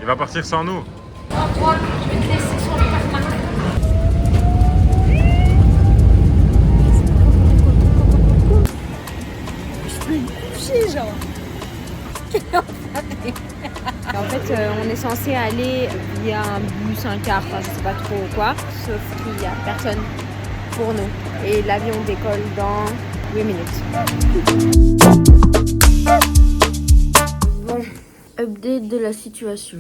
Il va partir sans nous. Antoine, je vais te laisser sur le tarmac. Je peux me coucher, genre. En fait, on est censé aller via un bus, un car, enfin je sais pas trop quoi, sauf qu'il y a personne pour nous. Et l'avion décolle dans 8 minutes. Bon, update de la situation.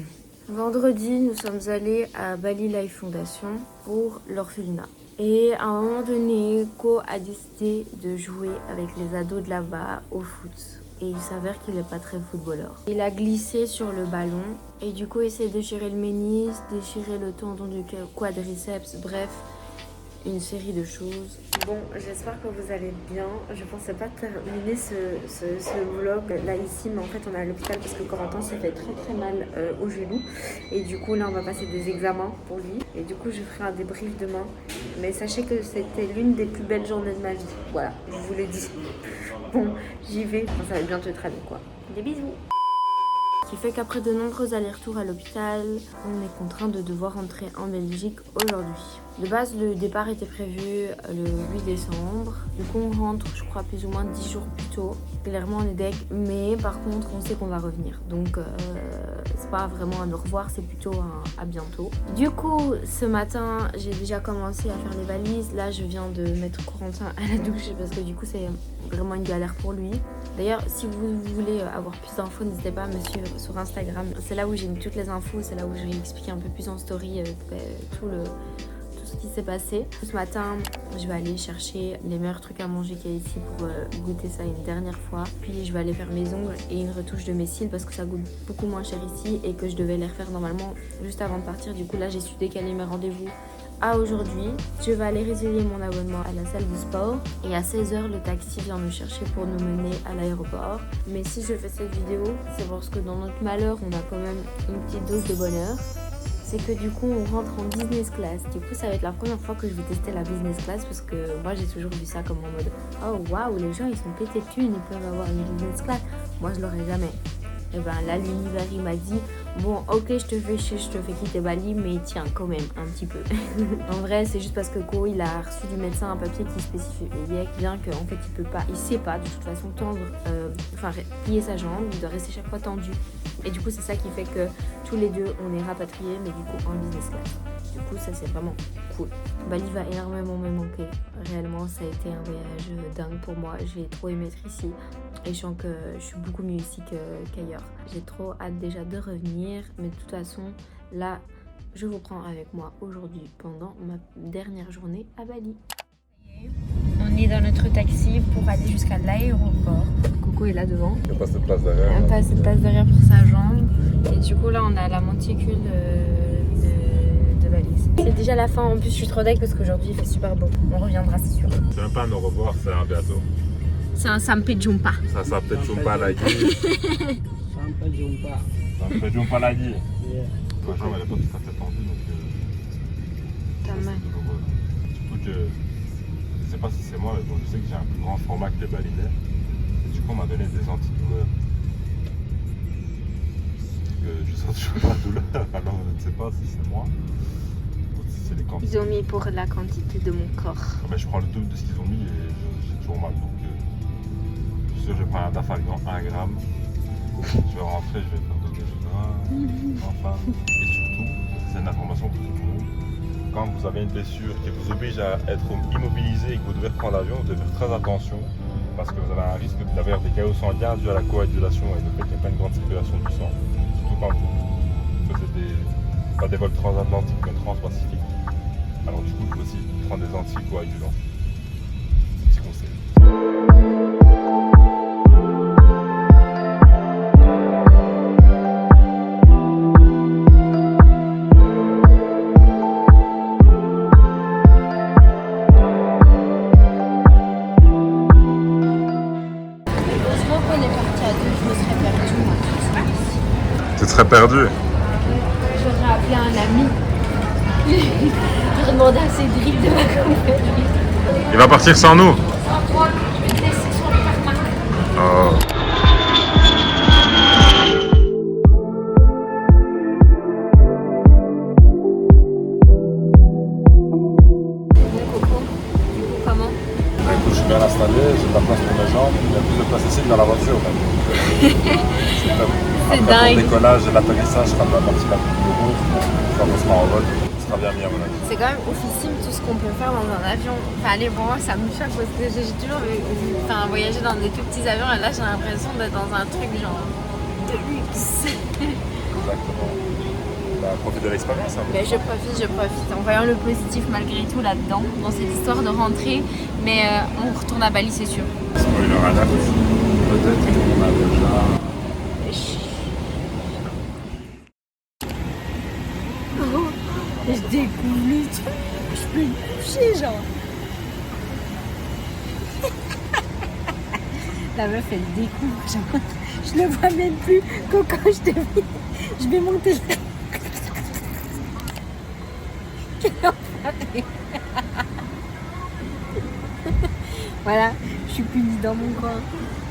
Vendredi, nous sommes allés à Bali Life Foundation pour l'orphelinat. Et à un moment donné, Ko a décidé de jouer avec les ados de là-bas au foot. Et il s'avère qu'il n'est pas très footballeur. Il a glissé sur le ballon et du coup il s'est déchiré le ménisque, déchiré le tendon du quadriceps, bref, une série de choses. Bon, j'espère que vous allez bien. Je pensais pas terminer ce vlog là ici, mais en fait on est à l'hôpital parce que Corentin s'est fait très mal au genou. Et du coup là on va passer des examens pour lui. Et du coup je ferai un débrief demain. Mais sachez que c'était l'une des plus belles journées de ma vie. Voilà, je vous le dis. Bon, j'y vais, enfin, ça va bientôt être allé quoi. Des bisous. Ce qui fait qu'après de nombreux allers-retours à l'hôpital, on est contraint de devoir rentrer en Belgique aujourd'hui. De base, le départ était prévu le 8 décembre. Du coup, on rentre, je crois, plus ou moins 10 jours plus tôt. Clairement, on est deg, mais par contre, on sait qu'on va revenir. Donc, c'est pas vraiment un au revoir, c'est plutôt un à bientôt. Du coup, ce matin, j'ai déjà commencé à faire les valises. Là, je viens de mettre Corentin à la douche parce que du coup, c'est vraiment une galère pour lui. D'ailleurs, si vous voulez avoir plus d'infos, n'hésitez pas à me suivre sur Instagram. C'est là où j'ai mis toutes les infos, c'est là où je vais expliquer un peu plus en story tout ce qui s'est passé. Ce matin, je vais aller chercher les meilleurs trucs à manger qu'il y a ici pour goûter ça une dernière fois. Puis je vais aller faire mes ongles et une retouche de mes cils parce que ça coûte beaucoup moins cher ici et que je devais les refaire normalement juste avant de partir. Du coup là, j'ai su décaler mes rendez-vous à aujourd'hui. Je vais aller résilier mon abonnement à la salle du sport et à 16h le taxi vient me chercher pour nous mener à l'aéroport. Mais si je fais cette vidéo, c'est parce que dans notre malheur on a quand même une petite dose de bonheur. C'est que du coup on rentre en business class. Du coup ça va être la première fois que je vais tester la business class parce que moi j'ai toujours vu ça comme en mode oh waouh, les gens ils sont pétés de thunes, ils peuvent avoir une business class. Moi je l'aurais jamais. Et ben là l'univers il m'a dit bon ok, je te fais chier, je te fais quitter Bali, mais tiens quand même un petit peu. En vrai c'est juste parce que Ko il a reçu du médecin un papier qui spécifie bien qu'en fait il sait pas de toute façon tendre, plier sa jambe, il doit rester chaque fois tendu. Et du coup c'est ça qui fait que tous les deux on est rapatriés mais du coup en business class. Du coup ça c'est vraiment cool. Bali va énormément me manquer. Réellement ça a été un voyage dingue pour moi. J'ai trop aimé être ici. Et je sens que je suis beaucoup mieux ici qu'ailleurs. J'ai trop hâte déjà de revenir. Mais de toute façon là je vous prends avec moi aujourd'hui pendant ma dernière journée à Bali. On est dans notre taxi pour aller jusqu'à l'aéroport. Coco est là devant. Il n'y a pas cette place derrière. Il n'y a pas cette place derrière pour sa jambe. Et du coup là on a la monticule de valise. C'est déjà la fin, en plus je suis trop deg parce qu'aujourd'hui il fait super beau. On reviendra c'est sûr. C'est même pas un au revoir, c'est un bientôt. C'est un Sampai Jumpa. Ça s'appelle Jumpa lagi. Sampai jumpa. Sampai Jumpa lagi. Yeah. Ma jambe elle est pas tout à fait tendue donc T'as mal. c'est douloureux. Surtout que je sais pas si c'est moi mais bon, je sais que j'ai un plus grand format que les balinais. Et du coup on m'a donné des antidouleurs. Je sens toujours la douleur, alors je ne sais pas si c'est moi ou si c'est les quantités. Ils ont mis pour la quantité de mon corps. Ah ben, je prends le double de ce qu'ils ont mis et j'ai toujours mal. Donc je suis sûr que je vais prendre un Dafalgan 1 gramme. Je vais rentrer, je vais faire de déjeuner. Enfin. Et surtout, c'est une information pour tout le monde. Quand vous avez une blessure qui vous oblige à être immobilisé et que vous devez reprendre l'avion, vous devez faire très attention. Parce que vous avez un risque d'avoir des chaos sanguins dus à la coagulation et le fait qu'il n'y a pas une grande circulation du sang. Surtout quand vous faites pas des vols transatlantiques mais transpacifiques. Alors du coup, il faut aussi prendre des anticoagulants. Petit conseil. Heureusement qu'on est parti à deux, je me serais perdue moi. Tu serais perdu. J'aurais appelé un ami. J'ai demandé à Cédric de m'accompagner. Il va partir sans nous. Antoine, je vais te laisser sur le tarmac. Oh. film dans la voiture. C'est top. C'est Après, dingue. le décollage et l'atterrissage sera la partie la plus douloureuse. Quand on sera en vol, ce sera bien mis à mon avis. C'est quand même oufissime tout ce qu'on peut faire dans un avion. Enfin, allez, pour moi, ça me choque parce que j'ai toujours voyagé dans des tout petits avions et là, j'ai l'impression d'être dans un truc genre de luxe. Exactement. Bah, profite de l'expérience. Hein. Mais je profite. En voyant le positif malgré tout là-dedans, dans cette histoire de rentrée. Mais on retourne à Bali, c'est sûr. Spoiler alert, peut-être qu'on a déjà. Oh, je découvre le truc. Je peux me coucher, genre. La meuf, elle découvre. Genre, je ne vois même plus que quand je te vis. Je vais monter là. Voilà, je suis punie dans mon coin.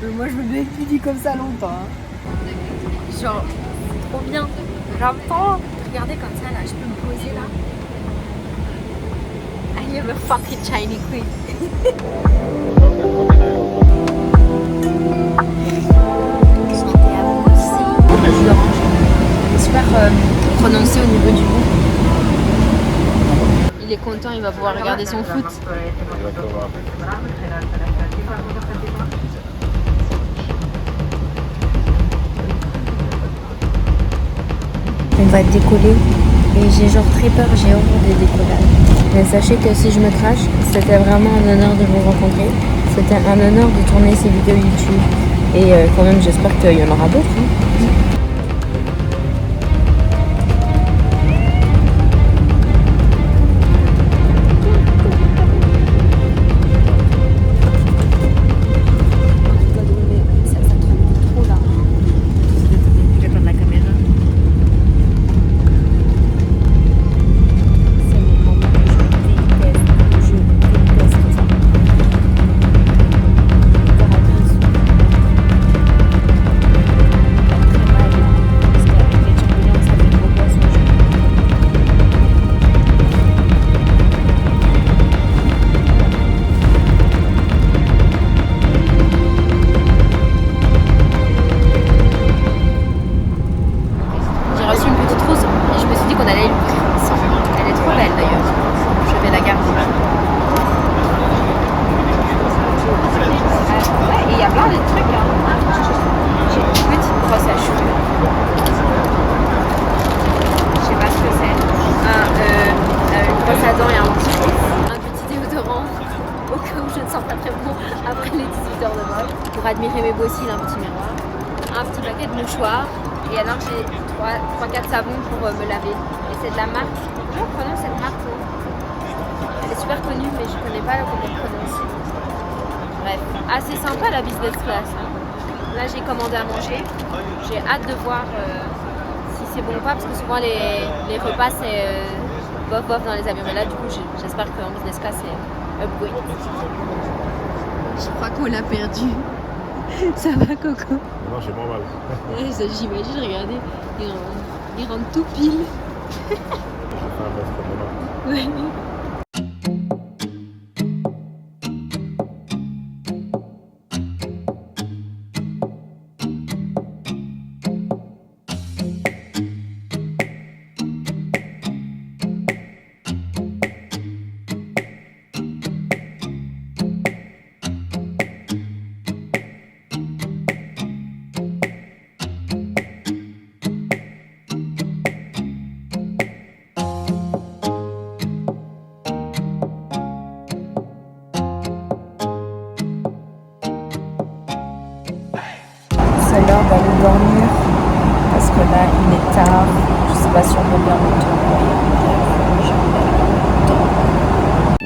Mais moi, je me mets punie comme ça longtemps. Hein. Genre, trop bien. J'entends. Regardez comme ça, là, je peux me poser là. I am a fucking shiny queen. Super prononcé au niveau du goût. Il est content, il va pouvoir regarder son foot. Exactement. On va décoller et j'ai genre très peur, j'ai horreur des décollages. Mais sachez que si je me crache, c'était vraiment un honneur de vous rencontrer. C'était un honneur de tourner ces vidéos YouTube. Et quand même, j'espère qu'il y en aura d'autres. Hein. Pour admirer mes bosses, un petit miroir, un petit paquet de mouchoirs et alors j'ai 3-4 savons pour me laver. Et c'est de la marque, comment on prononce cette marque? Elle est super connue mais je connais pas comment on prononce. Bref, assez sympa la business class. Hein. Là j'ai commandé à manger, j'ai hâte de voir si c'est bon ou pas parce que souvent les repas c'est bof bof dans les avions. Mais là du coup j'espère qu'en business class c'est upgrade. Je crois qu'on l'a perdu. Ça va, Coco? Non, j'ai moins mal. J'imagine, regardez, il rentre tout pile. J'ai fait un monstre moment. Ouais. C'est l'heure d'aller dormir parce que là il est tard. Je sais pas si on peut bien retourner.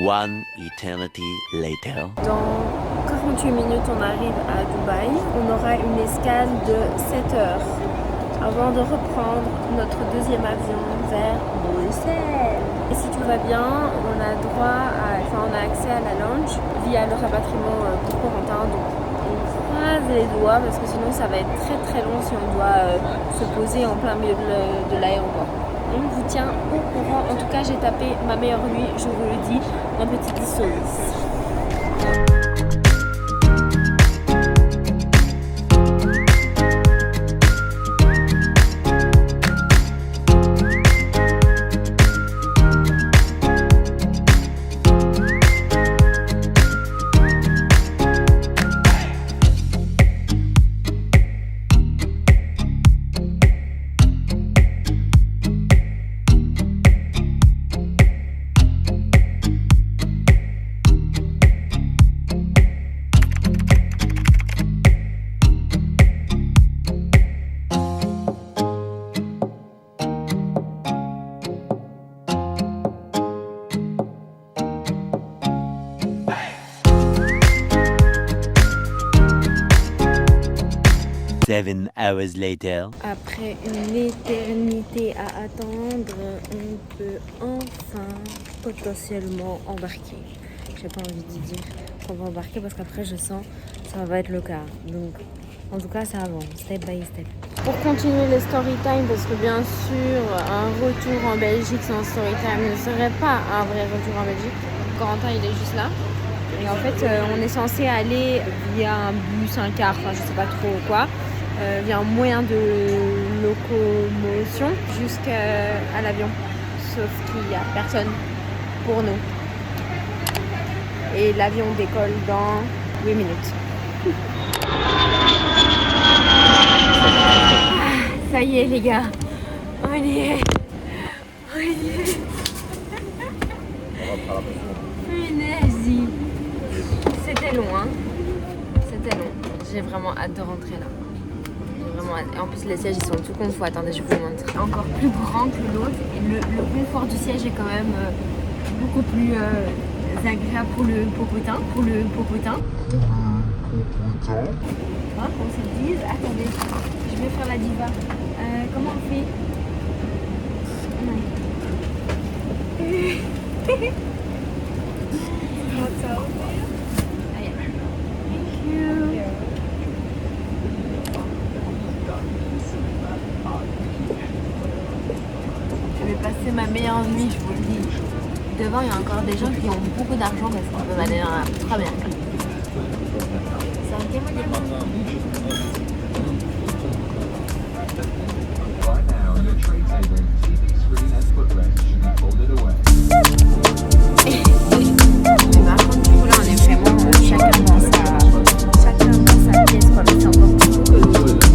One eternity later. Dans 48 minutes, on arrive à Dubaï. On aura une escale de 7 heures avant de reprendre notre deuxième avion vers Bruxelles. Et si tout va bien, on a on a accès à la lounge via le rapatriement pour Corentin. Donc on croise les doigts parce que sinon ça va être très très long si on doit se poser en plein milieu de l'aéroport. On vous tient au courant. En tout cas, j'ai tapé ma meilleure nuit, je vous le dis, un petit 10 sur 10. 7 hours later. Après une éternité à attendre, on peut enfin potentiellement embarquer. J'ai pas envie de dire qu'on va embarquer parce qu'après je sens que ça va être le cas. Donc en tout cas ça avance, step by step. Pour continuer le story time, parce que bien sûr un retour en Belgique sans story time ne serait pas un vrai retour en Belgique. Corentin il est juste là. Et en fait on est censé aller via un bus, un car, enfin je sais pas trop quoi. Via un moyen de locomotion jusqu'à l'avion. Sauf qu'il n'y a personne pour nous. Et l'avion décolle dans 8 minutes. Ça y est les gars, on y est. Punaise. C'était long hein. C'était long. J'ai vraiment hâte de rentrer là. Et en plus les sièges ils sont tout confort. Attendez, je vous montre. Encore plus grand que l'autre et le confort du siège est quand même beaucoup plus agréable pour le popotin. Hein, qu'on se dise. Attendez, je vais faire la diva. Comment on fait? Allez. Thank you. Je vais passer ma meilleure nuit, je vous le dis. Devant, il y a encore des gens qui ont beaucoup d'argent parce qu'on peut aller dans la première. C'est un game Mais par contre, du coup, là, on est vraiment chacun dans sa pièce, quoi. Mais c'est encore plus cool que l'autre.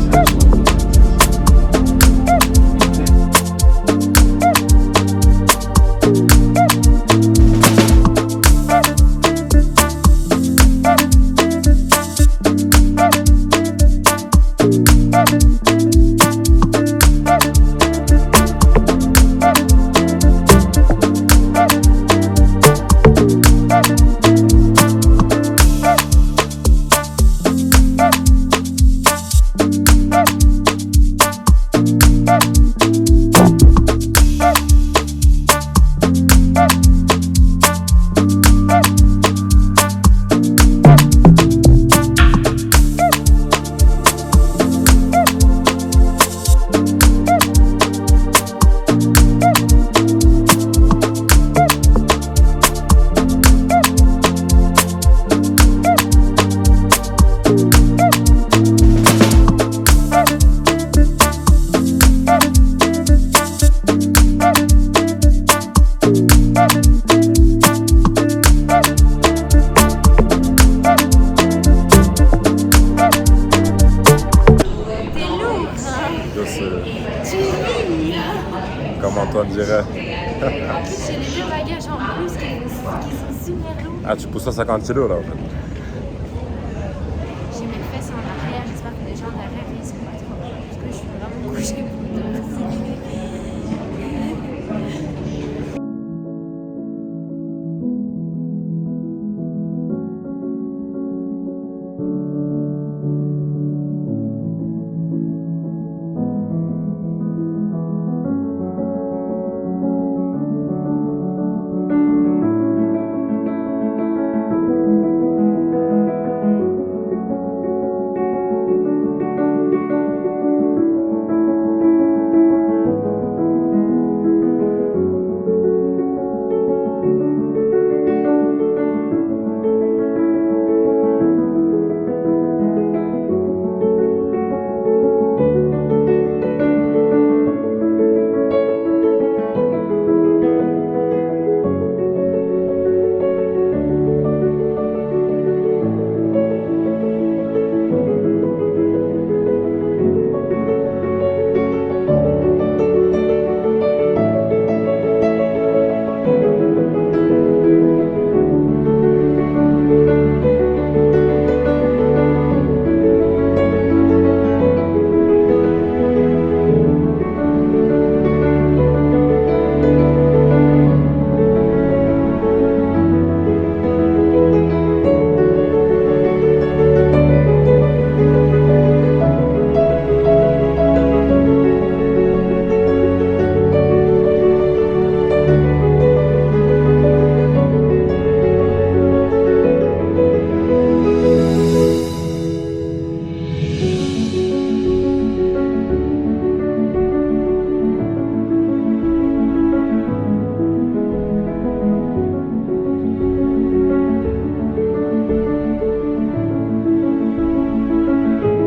Comme Antoine dirait. En plus, j'ai les deux bagages en plus qui sont super lourds. Ah, tu pousses à 50 kilos là en fait. J'ai mes fesses en arrière, j'espère que les gens derrière ils sont pas trop. Parce que je suis vraiment couchée.